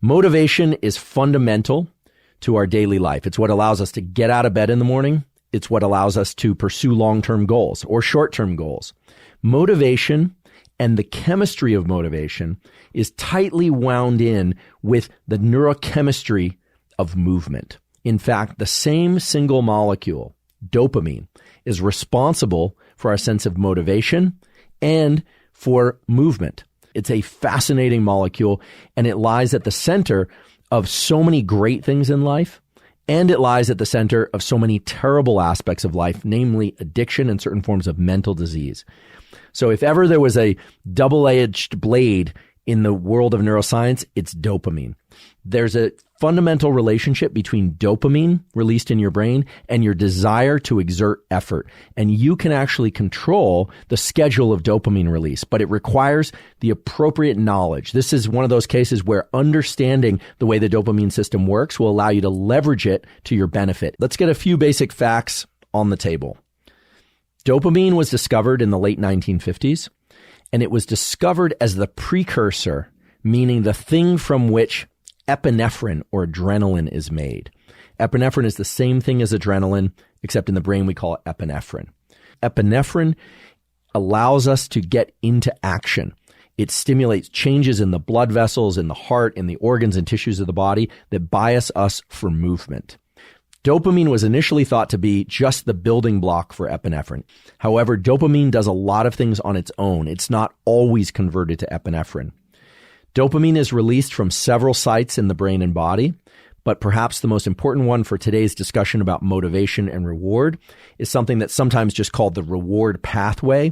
Motivation is fundamental to our daily life. It's what allows us to get out of bed in the morning. It's what allows us to pursue long-term goals or short-term goals. Motivation and the chemistry of motivation is tightly wound in with the neurochemistry of movement. In fact, the same single molecule, dopamine, is responsible for our sense of motivation and for movement. It's a fascinating molecule, and it lies at the center of so many great things in life, and it lies at the center of so many terrible aspects of life, namely addiction and certain forms of mental disease. So if ever there was a double-edged blade in the world of neuroscience, it's dopamine. There's a fundamental relationship between dopamine released in your brain and your desire to exert effort. And you can actually control the schedule of dopamine release, but it requires the appropriate knowledge. This is one of those cases where understanding the way the dopamine system works will allow you to leverage it to your benefit. Let's get a few basic facts on the table. Dopamine was discovered in the late 1950s, and it was discovered as the precursor, meaning the thing from which epinephrine or adrenaline is made. Epinephrine is the same thing as adrenaline, except in the brain we call it epinephrine. Epinephrine allows us to get into action. It stimulates changes in the blood vessels, in the heart, in the organs and tissues of the body that bias us for movement. Dopamine was initially thought to be just the building block for epinephrine. However, dopamine does a lot of things on its own. It's not always converted to epinephrine. Dopamine is released from several sites in the brain and body, but perhaps the most important one for today's discussion about motivation and reward is something that's sometimes just called the reward pathway.